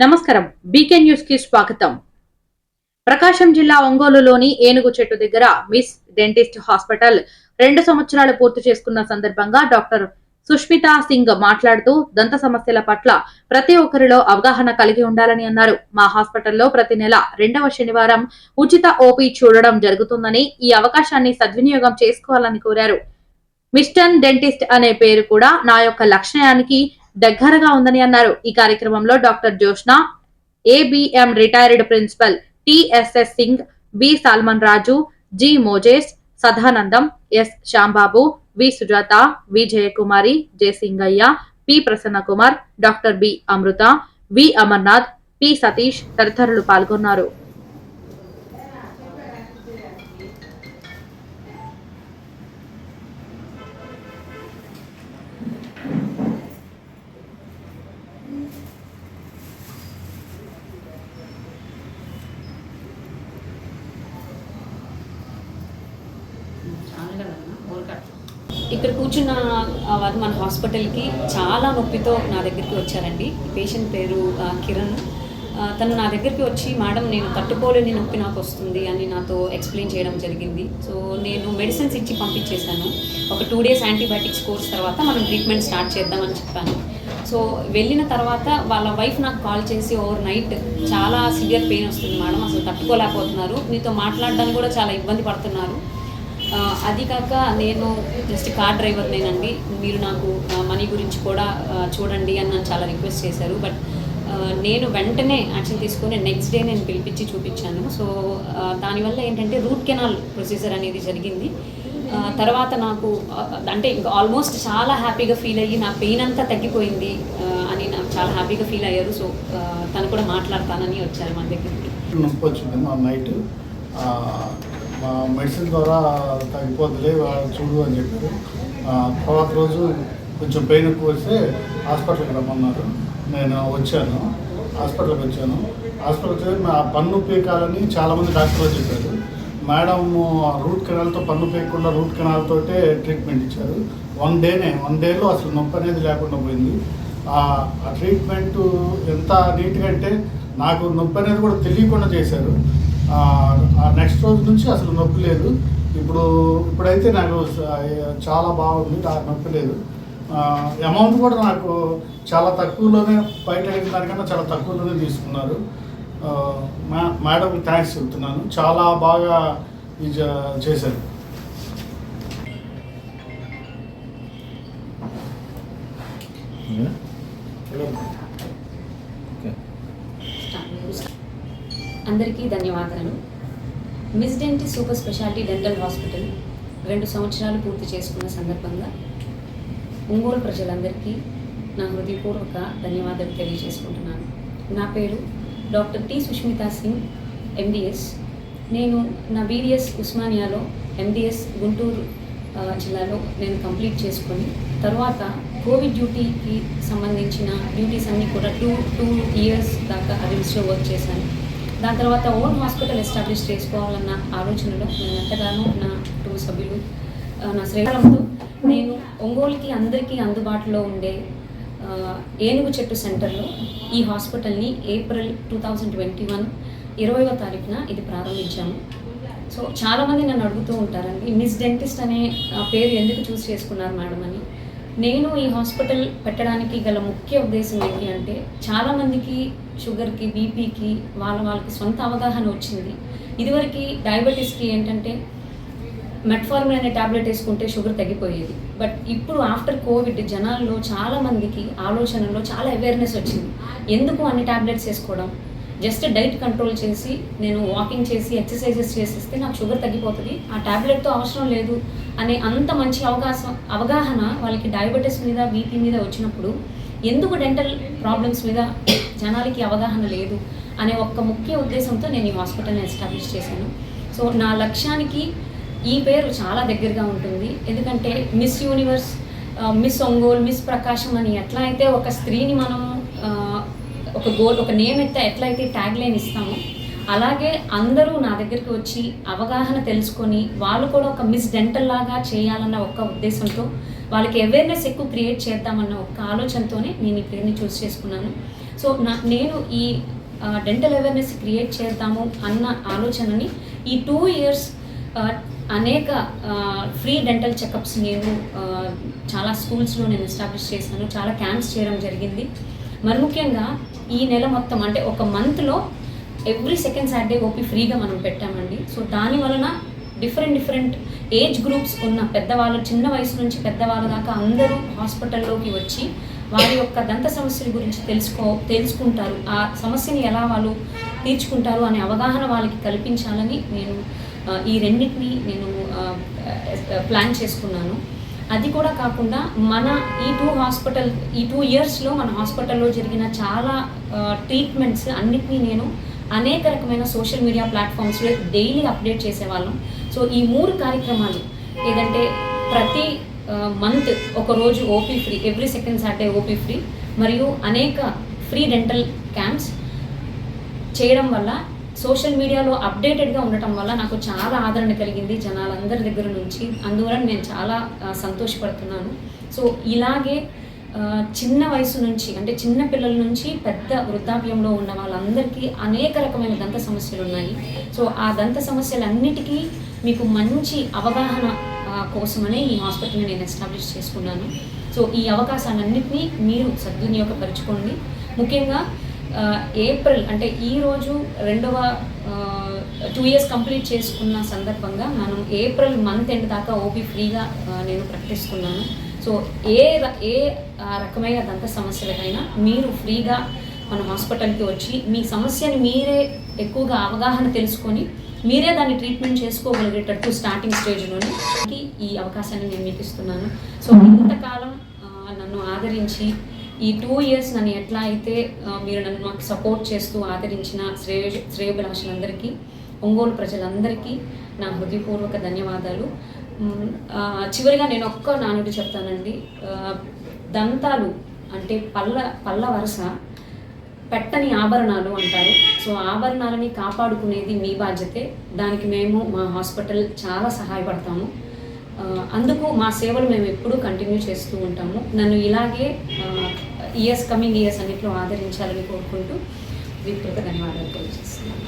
నమస్కారం. BK news కి స్వాగతం. ప్రకాశం జిల్లా ఒంగోలులోని ఏనుగు చెట్టు దగ్గర మిస్ డెంటిస్ట్ హాస్పిటల్ 2 సంవత్సరాలు పూర్తి చేసుకున్న సందర్భంగా డాక్టర్ సుష్మితా సింగ్ మాట్లాడుతూ దంత సమస్యల పట్ల ప్రతి ఒక్కరిలో అవగాహన కలిగి ఉండాలని అన్నారు. మా హాస్పిటల్లో ప్రతి నెల 2వ శనివారం ఉచిత ఓపీ చూడడం జరుగుతుందని, ఈ అవకాశాన్ని సద్వినియోగం చేసుకోవాలని కోరారు. మిస్టన్ డెంటిస్ట్ అనే పేరు కూడా నా యొక్క లక్ష్యానికి దగ్గరగా ఉందని అన్నారు. ఈ కార్యక్రమంలో doctor Joshna, ABM retired principal TSS Singh, B Salman Raju, G Moses, Sadanandam, S Shyambabu, V Sujatha, V Jayakumari, J Singaiah, P Prasanna Kumar, doctor B Amrutha, V Amarnath, P Satish తదితరులు పాల్గొన్నారు. ఇక్కడ కూర్చున్న వారు మన హాస్పిటల్కి చాలా నొప్పితో నా దగ్గరికి వచ్చారండి. పేషెంట్ పేరు కిరణ్. తను నా దగ్గరికి వచ్చి, మేడం నేను తట్టుకోలేని నొప్పి నాకు వస్తుంది అని నాతో ఎక్స్ప్లెయిన్ చేయడం జరిగింది. సో నేను మెడిసిన్స్ ఇచ్చి పంపించేశాను. ఒక 2 days యాంటీబయాటిక్స్ కోర్స్ తర్వాత మనం ట్రీట్మెంట్ స్టార్ట్ చేద్దామని చెప్పాను. సో వెళ్ళిన తర్వాత వాళ్ళ వైఫ్ నాకు కాల్ చేసి, ఓవర్ నైట్ చాలా సివియర్ పెయిన్ వస్తుంది మేడం, అసలు తట్టుకోలేకపోతున్నారు, మీతో మాట్లాడడానికి కూడా చాలా ఇబ్బంది పడుతున్నారు, అది కాక నేను జస్ట్ కార్ డ్రైవర్నేనండి, మీరు నాకు మనీ గురించి కూడా చూడండి అని నన్ను చాలా రిక్వెస్ట్ చేశారు. బట్ నేను వెంటనే యాక్షన్ తీసుకొని నెక్స్ట్ డే నేను పిలిపించి చూపించాను. సో దానివల్ల ఏంటంటే రూట్ కెనాల్ ప్రొసీజర్ అనేది జరిగింది. తర్వాత నాకు అంటే ఇంకా ఆల్మోస్ట్ చాలా హ్యాపీగా ఫీల్ అయ్యి నా పెయిన్ అంతా తగ్గిపోయింది అని నాకు చాలా హ్యాపీగా ఫీల్ అయ్యారు. సో తను కూడా మాట్లాడతానని వచ్చారు మన దగ్గరికి. నొప్పి వచ్చింది మా నైట్, మెడిసిన్ ద్వారా తగ్గిపోతుంది చూడు అని చెప్పారు. తర్వాత రోజు కొంచెం పెయిన్ ఎక్కువ వస్తే హాస్పిటల్కి రమ్మన్నారు. నేను వచ్చాను, హాస్పిటల్కి వచ్చాను. హాస్పిటల్కి నా పన్ను పీకాలని చాలామంది డాక్టర్లు చెప్పారు. మేడం రూట్ కెనాల్తో పన్ను పీకకుండా రూట్ కెనాల్తో ట్రీట్మెంట్ ఇచ్చారు. 1 డేలో అసలు నొప్పి అనేది లేకుండా పోయింది. ఆ ట్రీట్మెంట్ ఎంత నీట్గా అంటే నాకు నొప్పి అనేది కూడా తెలియకుండా చేశారు. నెక్స్ట్ రోజు నుంచి అసలు నొప్పి లేదు. ఇప్పుడైతే నాకు చాలా బాగుంది, నాకు నొప్పి లేదు. అమౌంట్ కూడా నాకు చాలా తక్కువలోనే, బయట అడిగిన దానికన్నా చాలా తక్కువలోనే తీసుకున్నారు. మేడంకి థ్యాంక్స్ చెప్తున్నాను, చాలా బాగా చేశారు. అందరికీ ధన్యవాదాలు. Miss Denti super speciality dental hospital 2 సంవత్సరాలు పూర్తి చేసుకున్న సందర్భంగా ఒంగోలు ప్రజలందరికీ నా హృదయపూర్వక ధన్యవాదాలు తెలియజేసుకుంటున్నాను. నా పేరు doctor T Sushmita Singh, MDS. నేను నా బీడిఎస్ ఉస్మానియాలో, ఎండిఎస్ గుంటూరు జిల్లాలో నేను కంప్లీట్ చేసుకొని తర్వాత కోవిడ్ డ్యూటీకి సంబంధించిన డ్యూటీస్ అన్నీ కూడా 2 years దాకా అరిమ్స్లో వర్క్ చేశాను. దాని తర్వాత ఓన్ హాస్పిటల్ ఎస్టాబ్లిష్ చేసుకోవాలన్న ఆలోచనలో నేను ఎంతగానో నా కుటుంబ సభ్యులు నా శ్రేయరంతో నేను ఒంగోలుకి అందరికీ అందుబాటులో ఉండే ఏనుగు చెట్టు సెంటర్లో ఈ హాస్పిటల్ని ఏప్రిల్ 2021 20వ తారీఖున ఇది ప్రారంభించాము. సో చాలామంది నన్ను అడుగుతూ ఉంటారండి, మిస్ డెంటిస్ట్ అనే పేరు ఎందుకు చూస్ చేసుకున్నారు మేడం అని. నేను ఈ హాస్పిటల్ పెట్టడానికి గల ముఖ్య ఉద్దేశం ఏంటి అంటే, చాలామందికి షుగర్కి, బీపీకి వాళ్ళకి సొంత అవగాహన వచ్చింది. ఇదివరకు డయాబెటీస్కి ఏంటంటే మెట్ఫార్మిన్ అనే ట్యాబ్లెట్ వేసుకుంటే షుగర్ తగ్గిపోయేది. బట్ ఇప్పుడు ఆఫ్టర్ కోవిడ్ జనాల్లో చాలామందికి ఆలోచనలో చాలా అవేర్నెస్ వచ్చింది. ఎందుకు అన్ని ట్యాబ్లెట్స్ వేసుకోవడం, జస్ట్ డైట్ కంట్రోల్ చేసి నేను వాకింగ్ చేసి ఎక్సర్సైజెస్ చేసిస్తే నాకు షుగర్ తగ్గిపోతుంది, ఆ ట్యాబ్లెట్తో అవసరం లేదు అనే అంత మంచి అవగాహన వాళ్ళకి డయాబెటీస్ మీద, బీపీ మీద వచ్చినప్పుడు ఎందుకు డెంటల్ ప్రాబ్లమ్స్ మీద జనాలకి అవగాహన లేదు అనే ఒక్క ముఖ్య ఉద్దేశంతో నేను ఈ హాస్పిటల్ని ఎస్టాబ్లిష్ చేశాను. సో నా లక్ష్యానికి ఈ పేరు చాలా దగ్గరగా ఉంటుంది. ఎందుకంటే Miss Universe, Miss Ongole, Miss Prakasam అని ఎట్లా అయితే ఒక స్త్రీని మనం ఒక గోల్, ఒక నేమ్ ఎట్లయితే ట్యాగ్ లైన్ ఇస్తామో, అలాగే అందరూ నా దగ్గరికి వచ్చి అవగాహన తెలుసుకొని వాళ్ళు కూడా ఒక మిస్ డెంటల్ లాగా చేయాలన్న ఒక్క ఉద్దేశంతో, వాళ్ళకి అవేర్నెస్ ఎక్కువ క్రియేట్ చేద్దామన్న ఒక్క ఆలోచనతోనే నేను ఈ పేరుని చూస్ చేసుకున్నాను. సో నేను ఈ డెంటల్ అవేర్నెస్ క్రియేట్ చేద్దాము అన్న ఆలోచనని ఈ 2 ఇయర్స్ అనేక ఫ్రీ డెంటల్ చెకప్స్ నేను చాలా స్కూల్స్లో నేను ఎస్టాబ్లిష్ చేశాను, చాలా క్యాంప్స్ చేయడం జరిగింది. మరి ముఖ్యంగా ఈ నెల మొత్తం అంటే ఒక మంత్లో ఎవ్రీ సెకండ్ సాటర్డే ఓపీ ఫ్రీగా మనం పెట్టామండి. సో దాని వలన డిఫరెంట్ ఏజ్ గ్రూప్స్ ఉన్న పెద్దవాళ్ళు, చిన్న వయసు నుంచి పెద్దవాళ్ళ దాకా అందరూ హాస్పిటల్లోకి వచ్చి వారి యొక్క దంత సమస్యల గురించి తెలుసుకుంటారు, ఆ సమస్యని ఎలా వాళ్ళు తీర్చుకుంటారు అనే అవగాహన వాళ్ళకి కల్పించాలని నేను ఈ రెండింటిని నేను ప్లాన్ చేసుకున్నాను. అది కూడా కాకుండా మన ఈ 2 ఇయర్స్లో మన హాస్పిటల్లో జరిగిన చాలా ట్రీట్మెంట్స్ అన్నిటినీ నేను అనేక రకమైన సోషల్ మీడియా ప్లాట్ఫామ్స్లో డైలీ అప్డేట్ చేసేవాళ్ళం. సో ఈ 3 కార్యక్రమాలు ఏదంటే ప్రతి మంత్ ఒకరోజు OP free, every second Saturday OP free, మరియు అనేక ఫ్రీ డెంటల్ క్యాంప్స్ చేయడం వల్ల సోషల్ మీడియాలో అప్డేటెడ్గా ఉండటం వల్ల నాకు చాలా ఆదరణ కలిగింది జనాలందరి దగ్గర నుంచి. అందువల్ల నేను చాలా సంతోషపడుతున్నాను. సో ఇలాగే చిన్న వయసు నుంచి అంటే చిన్న పిల్లల నుంచి పెద్ద వృద్ధాప్యంలో ఉన్న వాళ్ళందరికీ అనేక రకమైన దంత సమస్యలు ఉన్నాయి. సో ఆ దంత సమస్యలన్నిటికీ మీకు మంచి అవగాహన కోసమనే ఈ హాస్పిటల్ని నేను ఎస్టాబ్లిష్ చేసుకున్నాను. సో ఈ అవకాశాలన్నింటినీ మీరు సద్వినియోగపరచుకోండి. ముఖ్యంగా ఏప్రిల్ అంటే ఈరోజు 2 ఇయర్స్ కంప్లీట్ చేసుకున్న సందర్భంగా మనం ఏప్రిల్ మంత్ ఎండ్ దాకా ఓపీ ఫ్రీగా నేను ప్రకటిస్తున్నాను. సో ఏ రకమైన దంత సమస్యలకైనా మీరు ఫ్రీగా మన హాస్పిటల్కి వచ్చి మీ సమస్యని మీరే ఎక్కువగా అవగాహన తెలుసుకొని మీరే దాన్ని ట్రీట్మెంట్ చేసుకోగలిగేటట్టు స్టార్టింగ్ స్టేజ్లోనే ఈ అవకాశాన్ని నేను మీకు ఇస్తున్నాను. సో ఇంతకాలం నన్ను ఆదరించి ఈ 2 ఇయర్స్ నన్ను ఎట్లా అయితే మీరు నాకు సపోర్ట్ చేస్తూ ఆదరించిన శ్రేయోభిలాషులందరికీ, ఒంగోలు ప్రజలందరికీ నా హృదయపూర్వక ధన్యవాదాలు. చివరిగా నేను ఒక్క నానుడి చెప్తానండి. దంతాలు అంటే పళ్ళ వరుస పెట్టని ఆభరణాలు అంటారు. సో ఆభరణాలని కాపాడుకునేది మీ బాధ్యతే. దానికి మేము మా హాస్పిటల్ చాలా సహాయపడతాము. అందుకు మా సేవలు మేము ఎప్పుడూ కంటిన్యూ చేస్తూ ఉంటాము. నన్ను ఇలాగే కమింగ్ ఇయర్స్ అన్నింటిలో ఆదరించాలని కోరుకుంటూ విప్రత ధన్యవాదాలు తెలియజేస్తున్నాను.